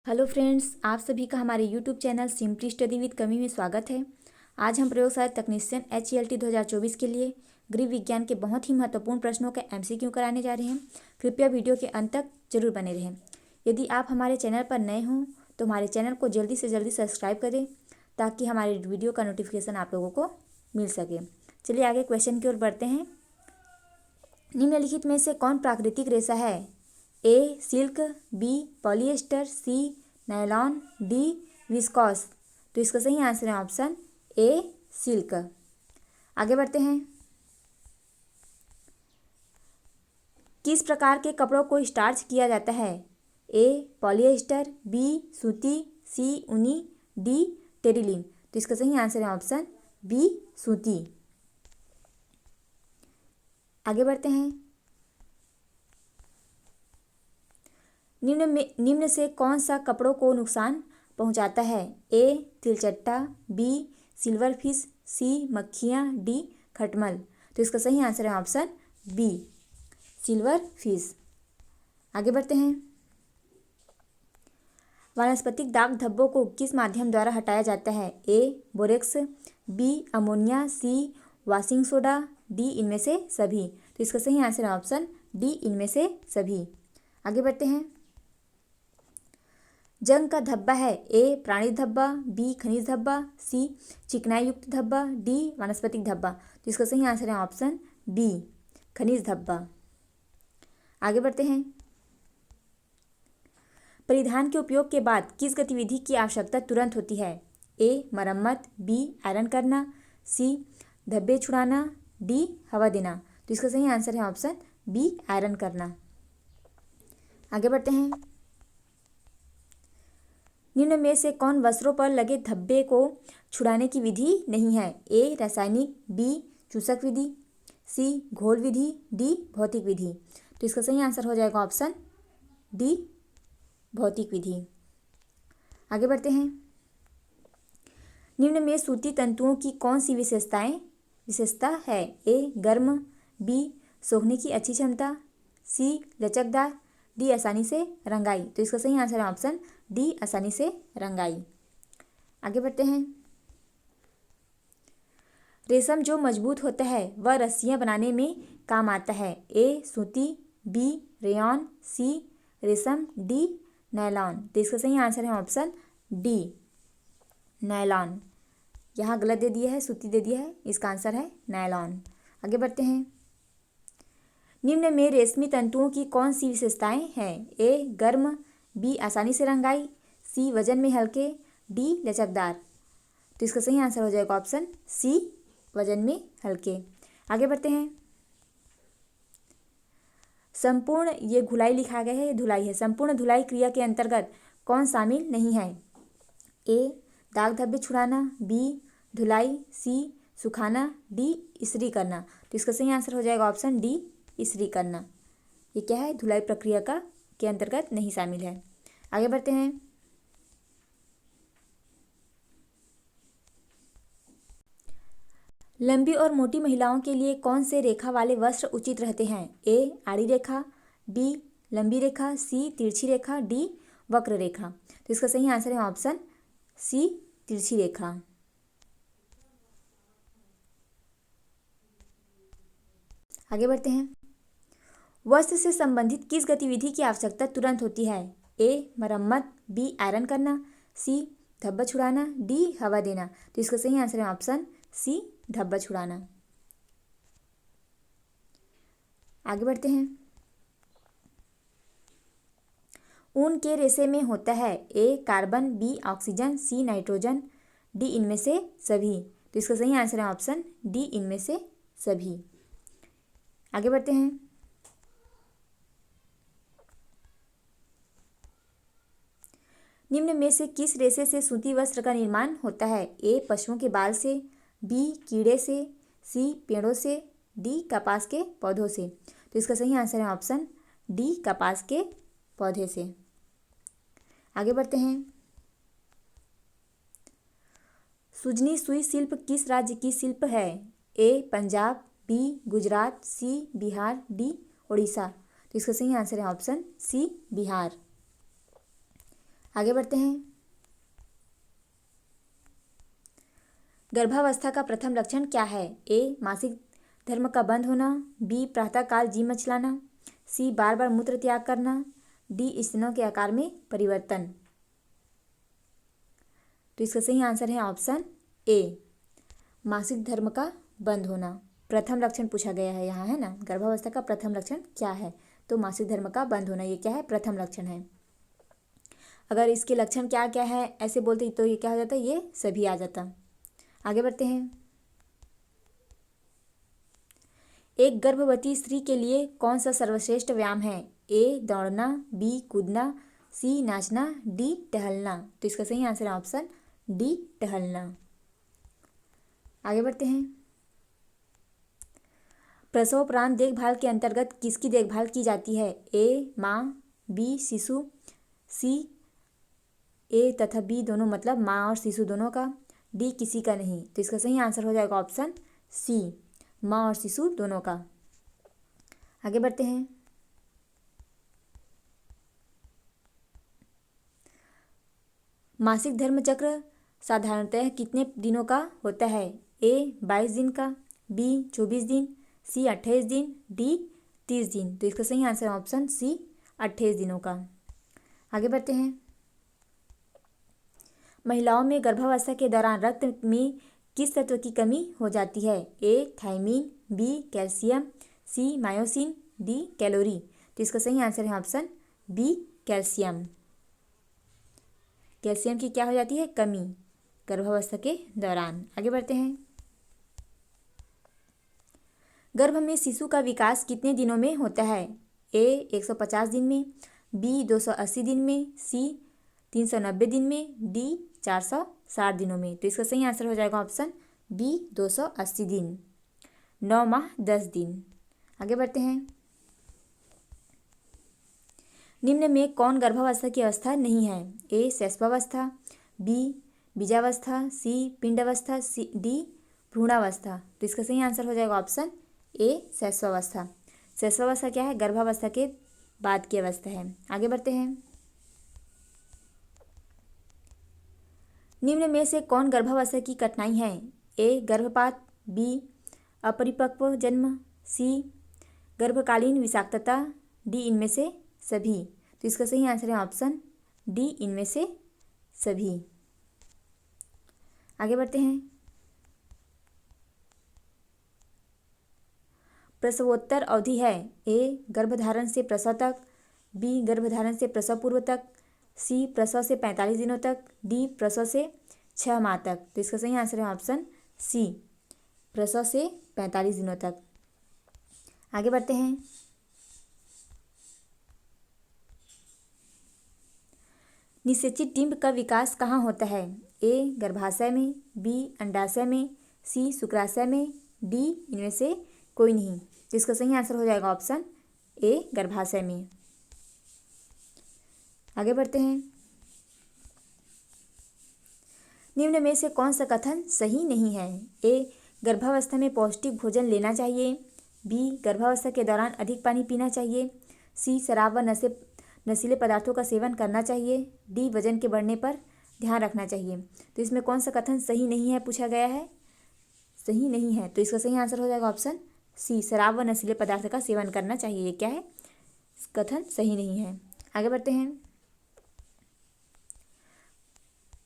Hello friends, आप सभी का हमारे YouTube channel simply study with कमी में स्वागत है। आज हम प्रयोगशाला तकनीशियन HELT 2024 के लिए गृह विज्ञान के बहुत ही महत्वपूर्ण प्रश्नों का MCQ कराने जा रहे हैं। कृपया वीडियो के अंत तक जरूर बने रहें। यदि आप हमारे चैनल पर नए हों तो हमारे चैनल को जल्दी से जल्दी सब्सक्राइब करें ताकि हमारे वीडियो का नोटिफिकेशन आप लोगों को मिल सके। चलिए आगे क्वेश्चन की ओर बढ़ते हैं। निम्नलिखित में से कौन प्राकृतिक रेशा है? ए सिल्क, बी पॉलिएस्टर, सी नायलॉन, डी विस्कॉस। तो इसका सही आंसर है ऑप्शन ए सिल्क। आगे बढ़ते हैं। किस प्रकार के कपड़ों को स्टार्च किया जाता है? ए पॉलिएस्टर, बी सूती, सी ऊनी, डी टेरिलिन। तो इसका सही आंसर है ऑप्शन बी सूती। आगे बढ़ते हैं। निम्न से कौन सा कपड़ों को नुकसान पहुंचाता है? ए तिलचट्टा, बी सिल्वर फिश, सी मक्खियाँ, डी खटमल। तो इसका सही आंसर है ऑप्शन बी सिल्वर फिश। आगे बढ़ते हैं। वानस्पतिक दाग धब्बों को किस माध्यम द्वारा हटाया जाता है? ए बोरेक्स, बी अमोनिया, सी वॉशिंग सोडा, डी इनमें से सभी। तो इसका सही आंसर है ऑप्शन डी इनमें से सभी। आगे बढ़ते हैं। जंग का धब्बा है? ए प्राणिक धब्बा, बी खनिज धब्बा, सी चिकनाई युक्त धब्बा, डी वनस्पतिक धब्बा। तो इसका सही आंसर है ऑप्शन बी खनिज धब्बा। आगे बढ़ते हैं। परिधान के उपयोग के बाद किस गतिविधि की आवश्यकता तुरंत होती है? ए मरम्मत, बी आयरन करना, सी धब्बे छुड़ाना, डी हवा देना। तो इसका सही आंसर है ऑप्शन बी आयरन करना। आगे बढ़ते हैं। निम्न में से कौन वस्त्रों पर लगे धब्बे को छुड़ाने की विधि नहीं है? ए रासायनिक, बी चूसक विधि, सी घोल विधि, डी भौतिक विधि। तो इसका सही आंसर हो जाएगा ऑप्शन डी भौतिक विधि। आगे बढ़ते हैं। निम्न में सूती तंतुओं की कौन सी विशेषता है? ए गर्म, बी सोखने की अच्छी क्षमता, सी लचकदार, डी आसानी से रंगाई। तो इसका सही आंसर है ऑप्शन डी आसानी से रंगाई। आगे बढ़ते हैं। रेशम जो मजबूत होता है वह रस्सियां बनाने में काम आता है? ए सूती, बी रेयॉन, सी रेशम, डी नायलॉन। तो इसका सही आंसर है ऑप्शन डी नायलॉन। यहाँ गलत दे दिया है, सूती दे दिया है, इसका आंसर है नायलॉन। आगे बढ़ते हैं। निम्न में रेशमी तंतुओं की कौन सी विशेषताएं हैं? ए गर्म, बी आसानी से रंगाई, सी वजन में हल्के, डी लचकदार। तो इसका सही आंसर हो जाएगा ऑप्शन सी वजन में हल्के। आगे बढ़ते हैं। संपूर्ण, ये घुलाई लिखा गया है, ये धुलाई है। संपूर्ण धुलाई क्रिया के अंतर्गत कौन शामिल नहीं है? ए दाग धब्बे छुड़ाना, बी धुलाई, सी सुखाना, डी इस्त्री करना। तो इसका सही आंसर हो जाएगा ऑप्शन डी इस्त्री करना। ये क्या है? धुलाई प्रक्रिया का के अंतर्गत नहीं शामिल है। आगे बढ़ते हैं। लंबी और मोटी महिलाओं के लिए कौन से रेखा वाले वस्त्र उचित रहते हैं? ए आड़ी रेखा, बी लंबी रेखा, सी तिरछी रेखा, डी वक्र रेखा। तो इसका सही आंसर है ऑप्शन सी तिरछी रेखा। आगे बढ़ते हैं। वस्त्र से संबंधित किस गतिविधि की आवश्यकता तुरंत होती है? ए मरम्मत, बी आयरन करना, सी धब्बा छुड़ाना, डी हवा देना। तो इसका सही आंसर है ऑप्शन सी धब्बा छुड़ाना। आगे बढ़ते हैं। ऊन के रेशे में होता है? A carbon, B oxygen, C nitrogen, D इनमें से सभी। तो इसका सही आंसर है ऑप्शन डी इनमें से सभी। आगे बढ़ते हैं। निम्न में से किस रेशे से सूती वस्त्र का निर्माण होता है? ए पशुओं के बाल से, बी कीड़े से, सी पेड़ों से, डी कपास के पौधों से। तो इसका सही आंसर है ऑप्शन डी कपास के पौधे से। आगे बढ़ते हैं। सुजनी सुई शिल्प किस राज्य की शिल्प है? ए पंजाब, बी गुजरात, सी बिहार, डी उड़ीसा। तो इसका सही आंसर है ऑप्शन सी बिहार। आगे बढ़ते हैं। गर्भावस्था का प्रथम लक्षण क्या है? ए मासिक धर्म का बंद होना, बी प्रातःकाल जी मचलाना, सी बार बार मूत्र त्याग करना, डी स्तनों के आकार में परिवर्तन। तो इसका सही आंसर है ऑप्शन ए, मासिक धर्म का बंद होना। प्रथम लक्षण पूछा गया है यहाँ, है ना। गर्भावस्था का प्रथम लक्षण क्या है? तो मासिक धर्म का बंद होना, ये क्या है? प्रथम लक्षण है। अगर इसके लक्षण क्या क्या है ऐसे बोलते तो ये क्या हो जाता? ये सभी आ जाता। आगे बढ़ते हैं। एक गर्भवती स्त्री के लिए कौन सा सर्वश्रेष्ठ व्यायाम है? ए दौड़ना, बी कूदना, सी नाचना, डी टहलना। तो इसका सही आंसर है ऑप्शन डी टहलना। आगे बढ़ते हैं। प्रसवोपरांत देखभाल के अंतर्गत किसकी देखभाल की जाती है? ए माँ, बी शिशु, सी ए तथा बी दोनों, मतलब माँ और शिशु दोनों का, डी किसी का नहीं। तो इसका सही आंसर हो जाएगा ऑप्शन सी, माँ और शिशु दोनों का। आगे बढ़ते हैं। मासिक धर्म चक्र साधारणतः कितने दिनों का होता है? ए 22 दिन का, बी 24 दिन, सी 28 दिन, डी 30 दिन। तो इसका सही आंसर है ऑप्शन सी, 28 दिनों का। आगे बढ़ते हैं। महिलाओं में गर्भावस्था के दौरान रक्त में किस तत्व की कमी हो जाती है? ए थायमीन, बी कैल्शियम, सी मायोसिन, डी कैलोरी। तो इसका सही आंसर है ऑप्शन बी कैल्शियम। कैल्शियम की क्या हो जाती है? कमी गर्भावस्था के दौरान। आगे बढ़ते हैं। गर्भ में शिशु का विकास कितने दिनों में होता है? ए 150 दिन में, बी 280 दिन में, सी 390 दिन में, डी 460 दिनों में। तो इसका सही आंसर हो जाएगा ऑप्शन बी 280 दिन, 9 माह 10 दिन। आगे बढ़ते हैं। निम्न में कौन गर्भावस्था की अवस्था नहीं है? ए शैशवावस्था, बी बीजावस्था, सी पिंडावस्था, सी डी भ्रूणावस्था। तो इसका सही आंसर हो जाएगा ऑप्शन ए शैशवावस्था। शैशवावस्था क्या है? गर्भावस्था के बाद की अवस्था है। आगे बढ़ते हैं। निम्न में से कौन गर्भावस्था की कठिनाई है? ए गर्भपात, बी अपरिपक्व जन्म, सी गर्भकालीन विषाक्तता, डी इनमें से सभी। तो इसका सही आंसर है ऑप्शन डी इनमें से सभी। आगे बढ़ते हैं। प्रसवोत्तर अवधि है? ए गर्भधारण से प्रसव तक, बी गर्भधारण से प्रसव पूर्व तक, सी प्रसव से 45 दिनों तक, डी प्रसव से 6 माह तक। तो इसका सही आंसर है ऑप्शन सी, प्रसव से 45 दिनों तक। आगे बढ़ते हैं। निषेचित डिंब का विकास कहाँ होता है? ए गर्भाशय में, बी अंडाशय में, सी शुक्राशय में, डी इनमें से कोई नहीं। तो इसका सही आंसर हो जाएगा ऑप्शन ए गर्भाशय में। आगे बढ़ते हैं। निम्न में से कौन सा कथन सही नहीं है? ए गर्भावस्था में पौष्टिक भोजन लेना चाहिए, बी गर्भावस्था के दौरान अधिक पानी पीना चाहिए, सी शराब व नशीले पदार्थों का सेवन करना चाहिए, डी वजन के बढ़ने पर ध्यान रखना चाहिए। तो इसमें कौन सा कथन सही नहीं है पूछा गया है? सही नहीं है, तो इसका सही आंसर हो जाएगा ऑप्शन सी, शराब व नशीले पदार्थ का सेवन करना चाहिए। ये क्या है? कथन सही नहीं है। आगे बढ़ते हैं।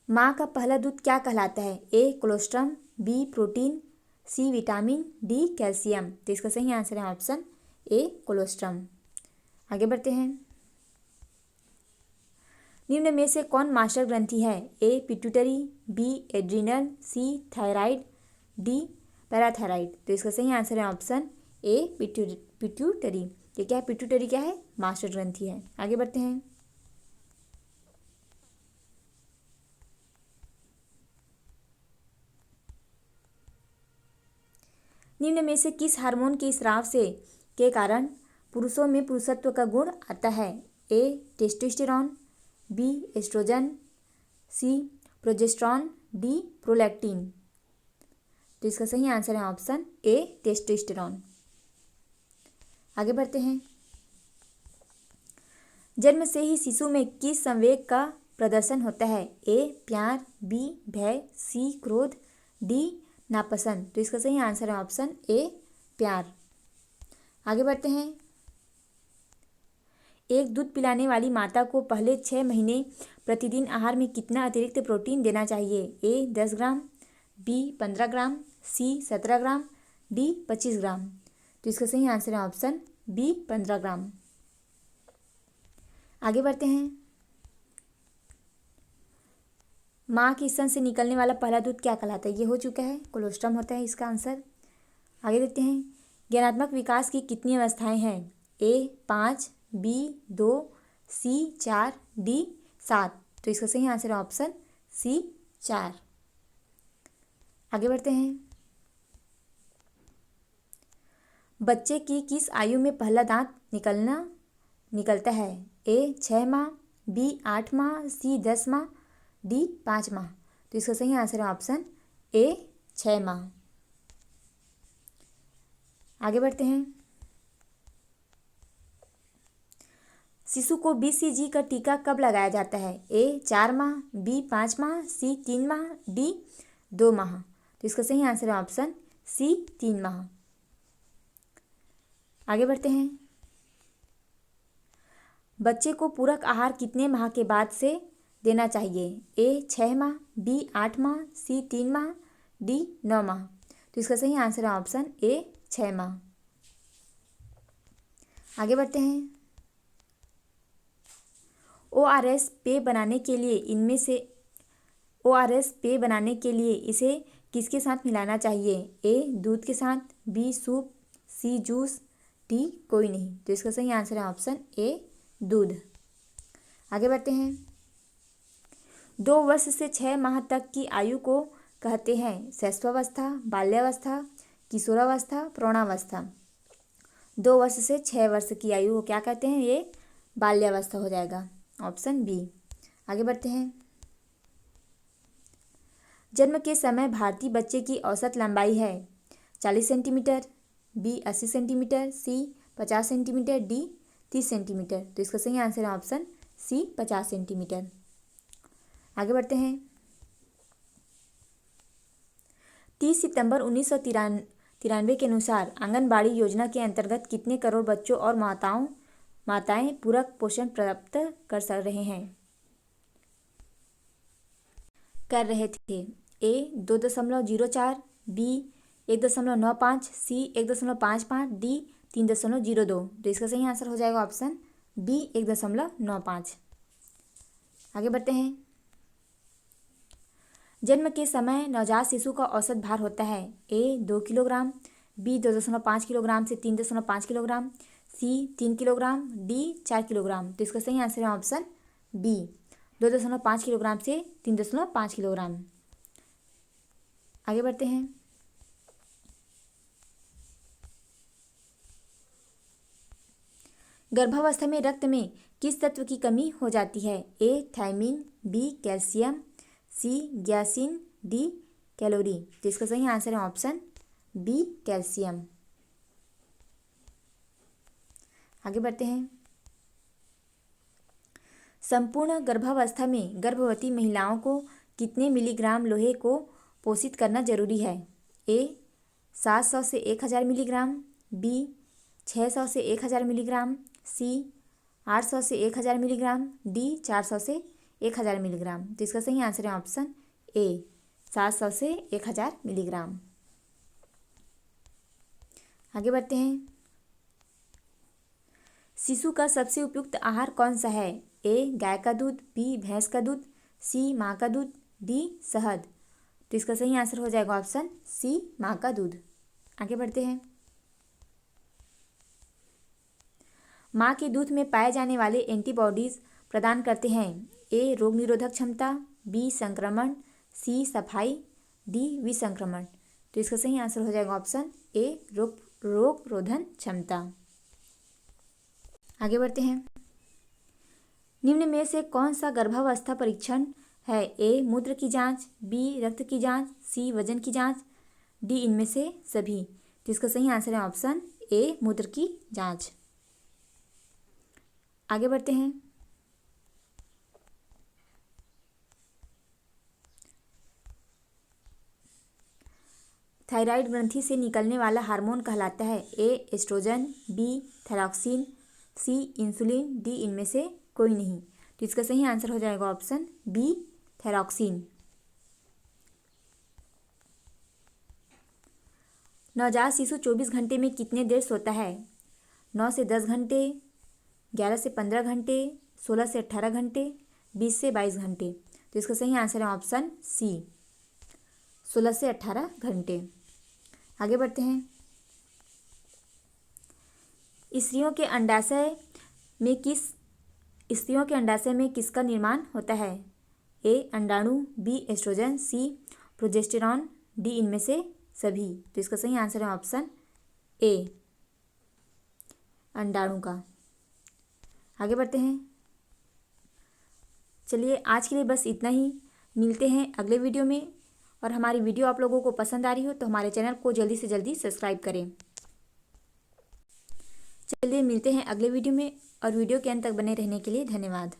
माँ का पहला दूध क्या कहलाता है? A colostrum, B protein, C vitamin, D calcium. तो इसका सही आंसर है ऑप्शन ए कोलोस्ट्रम। आगे बढ़ते हैं। निम्न में से कौन मास्टर ग्रंथि है? A pituitary, B adrenal, C thyroid, D parathyroid. तो इसका सही आंसर है ऑप्शन ए पिट्यूटरी। ये क्या है? पिट्यूटरी क्या है? मास्टर ग्रंथि है। आगे बढ़ते हैं। निम्न में से किस हार्मोन के स्राव से के कारण पुरुषों में पुरुषत्व का गुण आता है? ए टेस्टोस्टेरॉन, बी एस्ट्रोजन, सी प्रोजेस्टेरॉन, डी प्रोलैक्टिन। तो इसका सही आंसर है ऑप्शन ए टेस्टोस्टेरॉन। आगे बढ़ते हैं। जन्म से ही शिशु में किस संवेग का प्रदर्शन होता है? ए प्यार, बी भय, सी क्रोध, डी नापसंद। तो इसका सही आंसर है ऑप्शन ए प्यार। आगे बढ़ते हैं। एक दूध पिलाने वाली माता को पहले 6 महीने प्रतिदिन आहार में कितना अतिरिक्त प्रोटीन देना चाहिए? ए 10 ग्राम, बी 15 ग्राम, सी 17 ग्राम, डी 25 ग्राम। तो इसका सही आंसर है ऑप्शन बी 15 ग्राम। आगे बढ़ते हैं। माँ के स्तन से निकलने वाला पहला दूध क्या कहलाता है? ये हो चुका है, कोलोस्ट्रम होता है इसका आंसर। आगे देखते हैं। ज्ञानात्मक विकास की कितनी अवस्थाएं हैं? ए 5, बी 2, सी 4, डी 7। तो इसका सही आंसर है ऑप्शन सी 4। आगे बढ़ते हैं। बच्चे की किस आयु में पहला दांत निकलता है? ए 6 माह, बी 8 माह, सी 10 माह, डी 5 माह। तो इसका सही आंसर है ऑप्शन ए 6 माह। आगे बढ़ते हैं। शिशु को BCG का टीका कब लगाया जाता है? ए 4 माह, बी 5 माह, सी 3 माह, डी 2 माह। तो इसका सही आंसर है ऑप्शन सी 3 माह। आगे बढ़ते हैं। बच्चे को पूरक आहार कितने माह के बाद से देना चाहिए? ए 6 माह, बी 8 माह, सी 3 माह, डी 9 माह। तो इसका सही आंसर है ऑप्शन ए 6 माह। आगे बढ़ते हैं। ORS पेय बनाने के लिए इसे किसके साथ मिलाना चाहिए? ए दूध के साथ, बी सूप, सी जूस, डी कोई नहीं। तो इसका सही आंसर है ऑप्शन ए दूध। आगे बढ़ते हैं। 2 वर्ष से 6 माह तक की आयु को कहते हैं शैशवावस्था, बाल्यावस्था, किशोरावस्था, प्रौढ़ावस्था। 2 वर्ष से 6 वर्ष की आयु को क्या कहते हैं? ये बाल्यावस्था हो जाएगा, ऑप्शन बी। आगे बढ़ते हैं। जन्म के समय भारतीय बच्चे की औसत लंबाई है 40 सेंटीमीटर, बी 80 सेंटीमीटर, सी 50 सेंटीमीटर, डी 30 सेंटीमीटर। तो इसका सही आंसर है ऑप्शन सी 50 सेंटीमीटर। आगे बढ़ते हैं। 30 सितंबर 1993 के अनुसार आंगनबाड़ी योजना के अंतर्गत कितने करोड़ बच्चों और माताएं पूरक पोषण प्राप्त कर रहे थे? ए 2.04, बी 1.95, सी 1.55, डी 3.02। तो इसका सही आंसर हो जाएगा ऑप्शन बी 1.95। आगे बढ़ते हैं। जन्म के समय नवजात शिशु का औसत भार होता है? ए 2 किलोग्राम, बी 2.5 किलोग्राम से 3.5 किलोग्राम, सी 3 किलोग्राम, डी 4 किलोग्राम। तो इसका सही आंसर है ऑप्शन बी 2.5 किलोग्राम से 3.5 किलोग्राम। आगे बढ़ते हैं। गर्भावस्था में रक्त में किस तत्व की कमी हो जाती है? A thiamine, B calcium, C ग्यासिन, D calorie. तो इसका सही आंसर है ऑप्शन बी कैल्शियम। आगे बढ़ते हैं। संपूर्ण गर्भावस्था में गर्भवती महिलाओं को कितने मिलीग्राम लोहे को पोषित करना जरूरी है? ए 700 से 1000 मिलीग्राम, बी 600 से 1000 मिलीग्राम, सी 800 से 1000 मिलीग्राम, डी 400 से 1000 मिलीग्राम। तो इसका सही आंसर है ऑप्शन ए 700 से 1000 मिलीग्राम। आगे बढ़ते हैं। शिशु का सबसे उपयुक्त आहार कौन सा है? ए गाय का दूध, बी भैंस का दूध, सी माँ का दूध, डी शहद। तो इसका सही आंसर हो जाएगा ऑप्शन सी माँ का दूध। आगे बढ़ते हैं। माँ के दूध में पाए जाने वाले एंटीबॉडीज प्रदान करते हैं? ए रोग निरोधक क्षमता, बी संक्रमण, सी सफाई, डी विसंक्रमण। तो इसका सही आंसर हो जाएगा ऑप्शन ए रोग रोधन क्षमता। आगे बढ़ते हैं। निम्न में से कौन सा गर्भावस्था परीक्षण है? ए मूत्र की जांच, बी रक्त की जांच, सी वजन की जांच, डी इनमें से सभी। तो इसका सही आंसर है ऑप्शन ए मूत्र की जांच। आगे बढ़ते हैं। थायराइड ग्रंथि से निकलने वाला हार्मोन कहलाता है? ए एस्ट्रोजन, बी थायरॉक्सिन, सी इंसुलिन, डी इनमें से कोई नहीं। तो इसका सही आंसर हो जाएगा ऑप्शन बी थायरॉक्सिन। नवजात शिशु 24 घंटे में कितने देर सोता है? 9 से 10 घंटे, 11 से 15 घंटे, 16 से 18 घंटे, 20 से 22 घंटे। तो इसका सही आंसर है ऑप्शन सी 16 से 18 घंटे। आगे बढ़ते हैं। स्त्रियों के अंडाशय में किसका निर्माण होता है? ए अंडाणु, बी एस्ट्रोजन, सी प्रोजेस्टेरॉन, डी इनमें से सभी। तो इसका सही आंसर है ऑप्शन ए अंडाणु का। आगे बढ़ते हैं। चलिए आज के लिए बस इतना ही, मिलते हैं अगले वीडियो में। और हमारी वीडियो आप लोगों को पसंद आ रही हो तो हमारे चैनल को जल्दी से जल्दी सब्सक्राइब करें। चलिए मिलते हैं अगले वीडियो में, और वीडियो के अंत तक बने रहने के लिए धन्यवाद।